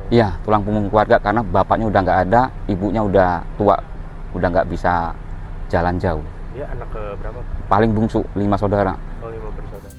Iya, tulang punggung keluarga karena bapaknya udah nggak ada, ibunya udah tua, udah nggak bisa jalan jauh. Dia anak ke berapa? Paling bungsu, 5 saudara. Oh, 5 bersaudara.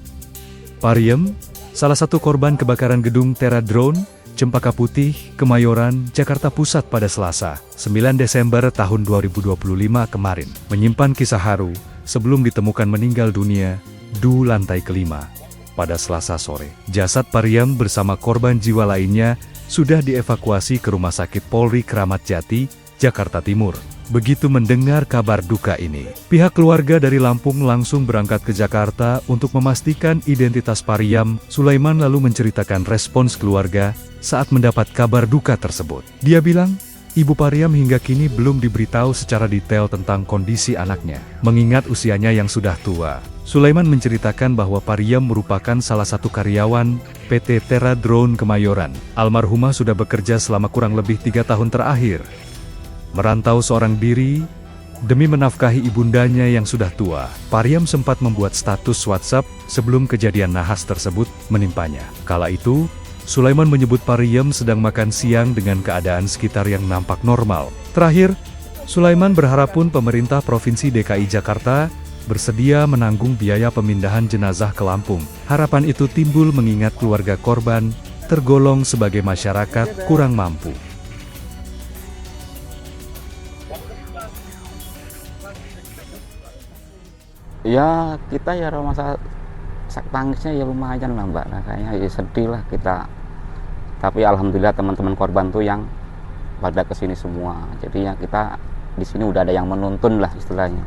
Pariem, salah satu korban kebakaran gedung Tera Drone, Cempaka Putih, Kemayoran, Jakarta Pusat pada Selasa, 9 Desember tahun 2025 kemarin, menyimpan kisah haru sebelum ditemukan meninggal dunia di lantai kelima. Pada Selasa sore, jasad Pariem bersama korban jiwa lainnya sudah dievakuasi ke Rumah Sakit Polri Kramat Jati, Jakarta Timur. Begitu mendengar kabar duka ini, pihak keluarga dari Lampung langsung berangkat ke Jakarta untuk memastikan identitas Pariem. Sulaiman lalu menceritakan respons keluarga saat mendapat kabar duka tersebut. Dia bilang, ibu Pariem hingga kini belum diberitahu secara detail tentang kondisi anaknya, mengingat usianya yang sudah tua. Sulaiman menceritakan bahwa Pariem merupakan salah satu karyawan PT Tera Drone Kemayoran. Almarhumah sudah bekerja selama kurang lebih 3 tahun terakhir. Merantau seorang diri, demi menafkahi ibundanya yang sudah tua, Pariem sempat membuat status WhatsApp sebelum kejadian nahas tersebut menimpanya. Kala itu, Sulaiman menyebut Pariem sedang makan siang dengan keadaan sekitar yang nampak normal. Terakhir, Sulaiman berharap pun pemerintah Provinsi DKI Jakarta bersedia menanggung biaya pemindahan jenazah ke Lampung. Harapan itu timbul mengingat keluarga korban tergolong sebagai masyarakat kurang mampu. Ya kita ya masa tangisnya ya lumayan lah Mbak, nah, kayaknya ya sedih lah kita. Tapi alhamdulillah teman-teman korban tuh yang pada kesini semua. Jadi ya kita di sini udah ada yang menuntun lah istilahnya.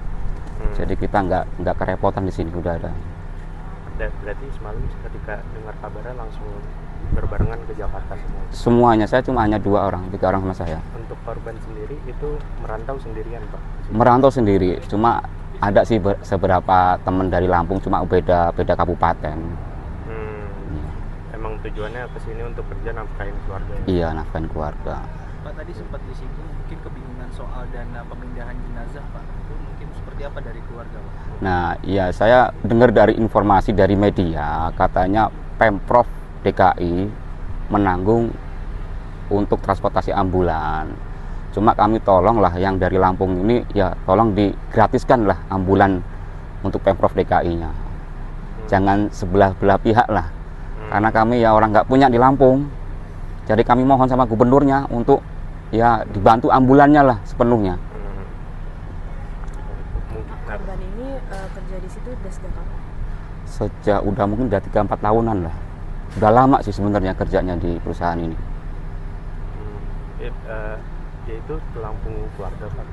Jadi kita nggak kerepotan di sini udah ada. Berarti semalam ketika dengar kabarnya langsung berbarengan ke Jakarta semua? Semuanya, saya cuma hanya 2 orang, 3 orang sama saya. Untuk korban sendiri itu merantau sendirian Pak? Merantau sendiri, cuma ada sih seberapa teman dari Lampung, cuma beda kabupaten. Emang tujuannya ke sini untuk kerja nafkahin keluarga ya? Iya, nafkahin keluarga. Pak, tadi sempat disinggung mungkin kebingungan soal dana pemindahan jenazah Pak. Itu mungkin seperti apa dari keluarga Pak? Nah, iya saya dengar dari informasi dari media, katanya Pemprov DKI menanggung untuk transportasi ambulan. Cuma kami tolonglah yang dari Lampung ini ya tolong digratiskan lah ambulan untuk Pemprov DKI-nya. Jangan sebelah-belah pihak lah. Karena kami ya orang nggak punya di Lampung. Jadi kami mohon sama gubernurnya untuk ya dibantu ambulannya lah sepenuhnya. Korban ini kerja di situ udah sejak kapan? Sejak udah mungkin udah 3-4 tahunan lah. Udah lama sih sebenarnya kerjanya di perusahaan ini. Dia itu tulang punggung keluarga Pak?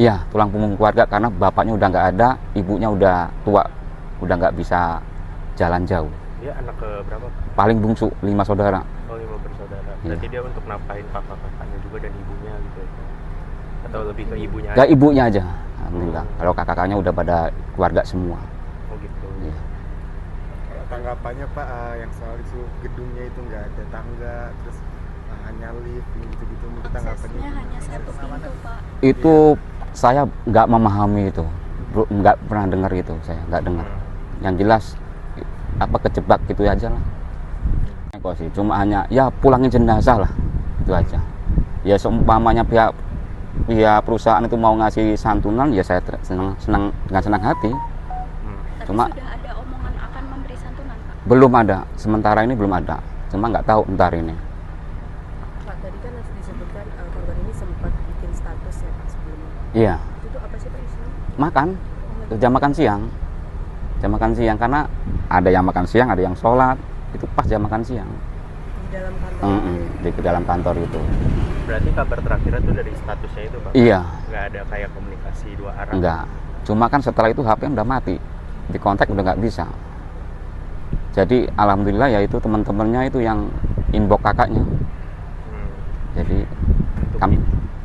Iya, tulang punggung keluarga karena bapaknya udah nggak ada, ibunya udah tua, udah nggak bisa jalan jauh. Dia anak ke berapa Pak? Paling bungsu, 5 saudara. Oh, 5 bersaudara. Iya. Berarti dia untuk nafkahin kakak-kakaknya juga dan ibunya gitu ya? Atau lebih ke ibunya Ya aja? ibunya aja, alhamdulillah. Kalau kakak-kakaknya udah pada keluarga semua. Oh gitu. Iya. Tanggapannya Pak, yang soal isu gedungnya itu nggak ada tangga, terus hanya lift gitu-gitu, mungkin tanggapannya Aksesnya hanya satu pintu Pak. Itu saya nggak memahami itu, nggak pernah dengar itu, saya nggak dengar. Yang jelas apa kejebak gitu aja lah. Kok sih cuma hanya ya pulangin jenazah lah, itu aja. Ya seumpamanya pihak perusahaan itu mau ngasih santunan, ya saya senang dengan senang hati. Tapi Cuma sudah ada omongan akan memberi santunan Pak? belum ada, sementara ini belum ada. Cuma nggak tahu ntar ini. Pak, tadi kan disebutkan korban ini sempat bikin status ya Pak sebelumnya. Iya, Itu apa sih Pak isinya? makan, jam makan siang. Jam makan siang karena ada yang makan siang, ada yang sholat. Itu pas jam makan siang. Di dalam kantor? Di dalam kantor itu. Berarti kabar terakhirnya tuh dari statusnya itu Pak? Iya, Nggak ada kayak komunikasi 2 arah? enggak. Cuma kan setelah itu HP udah mati. Di kontak udah nggak bisa. Jadi alhamdulillah ya itu teman-temannya itu yang inbox kakaknya. Jadi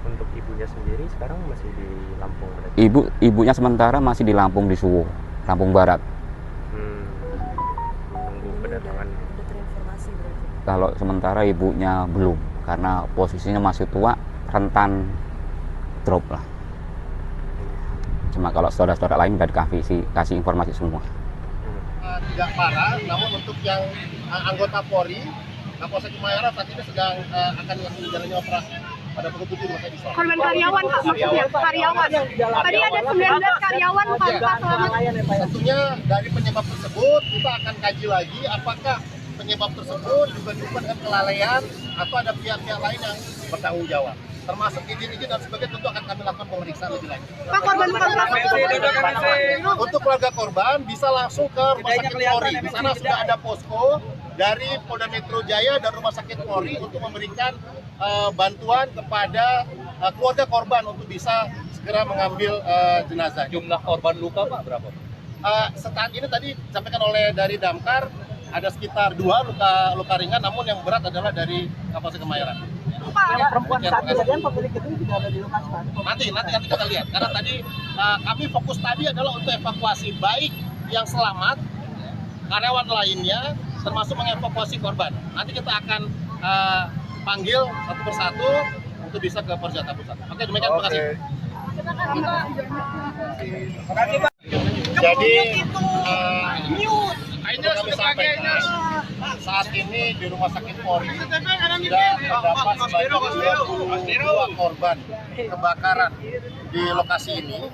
Untuk ibunya sendiri sekarang masih di Lampung berarti? ibunya sementara masih di Lampung, di Suwo, Lampung Barat. Menunggu kedatangan. Udah terinformasi berarti? Kalau sementara ibunya belum, karena posisinya masih tua, rentan drop lah. Cuma kalau saudara-saudara lain udah kasih informasi semua. Tidak parah, namun untuk yang anggota Polri Kapolsek Kemayoran saat ini sedang akan menjalani operasi pada pukul 7 rumah sakit. Korban karyawan Pak, maksudnya karyawan. Tadi ada 19 karyawan Pak selamat. Tentunya dari penyebab tersebut kita akan kaji lagi apakah penyebab tersebut juga disebabkan dengan kelalaian atau ada pihak-pihak lain yang bertanggung jawab. Termasuk izin-izin dan sebagainya tentu akan kami lakukan pemeriksaan lebih lanjut. Pak, korban Untuk keluarga korban bisa langsung ke Rumah Sakit Polri. Di sana sudah ada posko dari Polda Metro Jaya dan Rumah Sakit Polri untuk memberikan bantuan kepada keluarga korban untuk bisa segera mengambil jenazah. Jumlah korban luka Pak berapa? Saat ini tadi disampaikan oleh dari Damkar ada sekitar 2 luka ringan, namun yang berat adalah dari Kapolsek Kemayoran. Perempuan saat kejadian pemilik gedung tidak ada di lokasi Pak. Nanti kita lihat karena tadi kami fokus tadi adalah untuk evakuasi baik yang selamat, karyawan lainnya, termasuk mengevakuasi korban. Nanti kita akan panggil satu persatu untuk bisa ke Polres Jakarta Pusat. Oke, demikian, terima kasih. Jadi kami sampaikan saat ini di Rumah Sakit Polri sudah terdapat sebanyak 22 korban kebakaran di lokasi ini,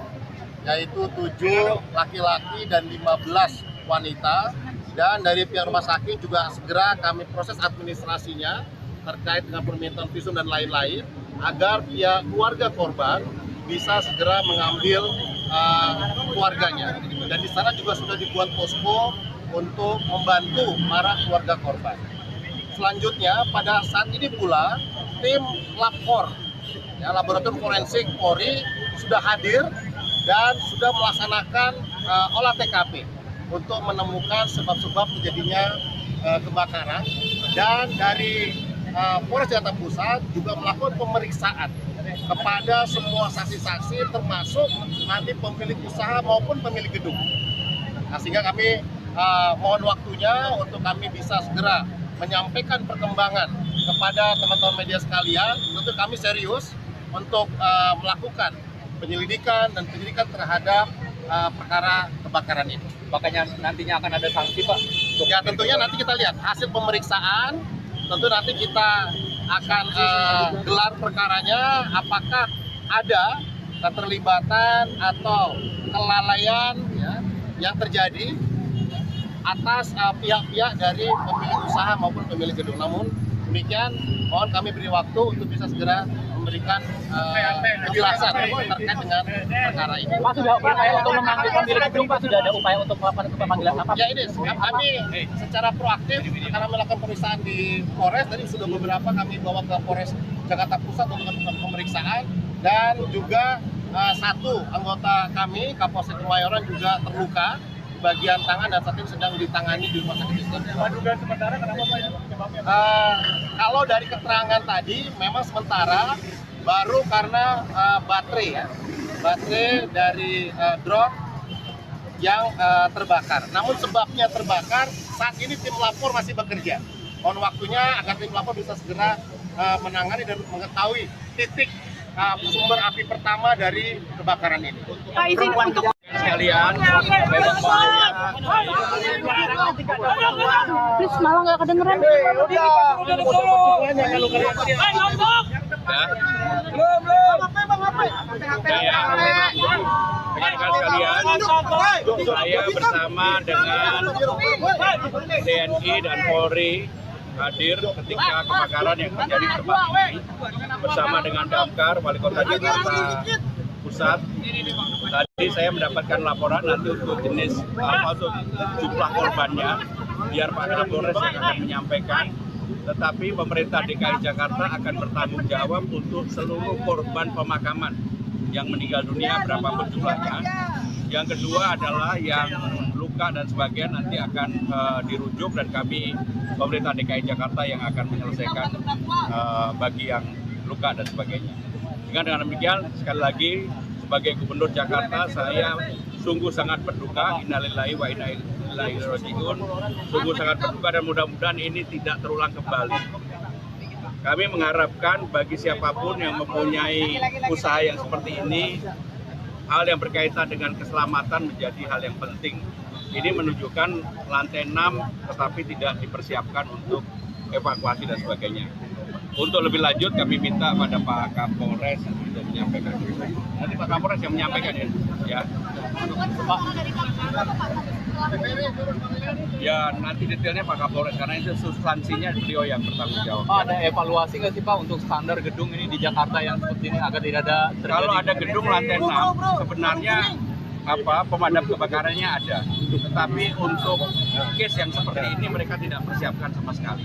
yaitu 7 laki-laki dan 15 wanita. Dan dari pihak rumah sakit juga segera kami proses administrasinya terkait dengan permintaan visum dan lain-lain agar pihak keluarga korban bisa segera mengambil keluarganya. Dan di sana juga sudah dibuat posko untuk membantu para keluarga korban. Selanjutnya pada saat ini pula tim Lapor, Laboratorium Forensik Polri sudah hadir dan sudah melaksanakan olah TKP untuk menemukan sebab-sebab terjadinya kebakaran. Dan dari Polres Jakarta Pusat juga melakukan pemeriksaan kepada semua saksi-saksi termasuk nanti pemilik usaha maupun pemilik gedung. Nah, sehingga kami mohon waktunya untuk kami bisa segera menyampaikan perkembangan kepada teman-teman media sekalian. Tentu kami serius untuk melakukan penyelidikan dan penyidikan terhadap perkara kebakaran ini. Makanya nantinya akan ada sanksi Pak? Ya tentunya nanti kita lihat hasil pemeriksaan, tentu nanti kita akan gelar perkaranya apakah ada keterlibatan atau kelalaian yang terjadi atas pihak-pihak dari pemilik usaha maupun pemilik gedung. Namun demikian, mohon kami beri waktu untuk bisa segera memberikan penjelasan terkait dengan perkara ini. Pak, sudah upaya untuk memanggil pemilik gedung Pak, sudah ada upaya untuk melakukan pemanggilan apa? Ya ini, kami secara proaktif karena melakukan pemeriksaan di Polres, tadi sudah beberapa kami bawa ke Polres Jakarta Pusat untuk melakukan pemeriksaan, dan juga satu anggota kami, Kapolsek Kemayoran juga terluka bagian tangan dan saat ini sedang ditangani di rumah sakit Islam. Dugaan sementara kenapa Pak ya? Kalau dari keterangan tadi memang sementara baru karena baterai dari drone yang terbakar. Namun sebabnya terbakar saat ini tim lapor masih bekerja. Mohon waktunya agar tim lapor bisa segera menangani dan mengetahui titik sumber api pertama dari kebakaran ini. Pak, izin untuk Sekalian, memang please malah nggak kedengeran. saya bersama dengan TNI dan Polri hadir ketika kebakaran yang terjadi di tempat ini bersama dengan Damkar, Wali Kota Jakarta Pusat. Tadi saya mendapatkan laporan nanti untuk jenis untuk jumlah korbannya, biar Pak Kapolres yang akan menyampaikan. Tetapi pemerintah DKI Jakarta akan bertanggung jawab untuk seluruh korban pemakaman yang meninggal dunia berapapun jumlahnya. Yang kedua adalah yang luka dan sebagainya nanti akan dirujuk, dan kami pemerintah DKI Jakarta yang akan menyelesaikan bagi yang luka dan sebagainya. Dengan demikian, sekali lagi sebagai Gubernur Jakarta, saya sungguh sangat berduka, innalillahi wa inna ilaihi raji'un. Sungguh sangat berduka dan mudah-mudahan ini tidak terulang kembali. Kami mengharapkan bagi siapapun yang mempunyai usaha yang seperti ini, hal yang berkaitan dengan keselamatan menjadi hal yang penting. Ini menunjukkan lantai 6 tetapi tidak dipersiapkan untuk evakuasi dan sebagainya. Untuk lebih lanjut kami minta pada Pak Kapolres untuk menyampaikan. Nanti Pak Kapolres yang menyampaikan ya. Ya nanti detailnya Pak Kapolres karena itu substansinya beliau yang bertanggung jawab. Pak, ada evaluasi nggak sih Pak untuk standar gedung ini di Jakarta yang seperti ini agar tidak ada terjadi? Kalau ada gedung lantai 6 sebenarnya pemadam kebakarannya ada, tetapi untuk case yang seperti ini mereka tidak persiapkan sama sekali.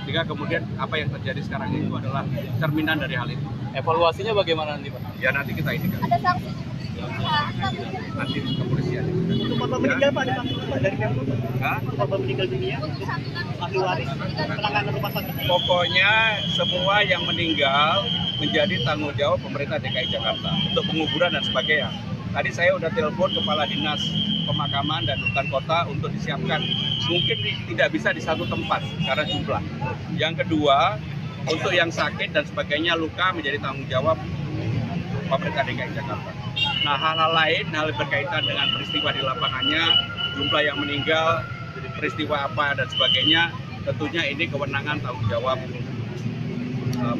Sehingga kemudian apa yang terjadi sekarang itu adalah cerminan dari hal itu. Evaluasinya bagaimana nanti Pak? Ya nanti kita ini kan. Ada sanksi. Nanti kepolisian. Untuk korban meninggal Pak, ada sanksi dari Pemkot? Hah? Korban meninggal dunia, ahli waris, penanganan rumah sakit. Pokoknya semua yang meninggal menjadi tanggung jawab pemerintah DKI Jakarta untuk penguburan dan sebagainya. Tadi saya udah telepon kepala dinas pemakaman dan hutan kota untuk disiapkan. Mungkin tidak bisa di satu tempat karena jumlah. Yang kedua, untuk yang sakit dan sebagainya luka menjadi tanggung jawab pemerintah DKI Jakarta. Nah, hal-hal lain, hal berkaitan dengan peristiwa di lapangannya, jumlah yang meninggal, peristiwa apa dan sebagainya, tentunya ini kewenangan tanggung jawab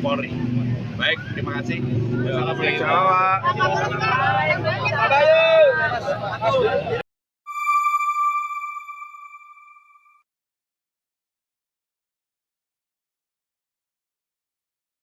Polri. Baik, terima kasih. Assalamualaikum.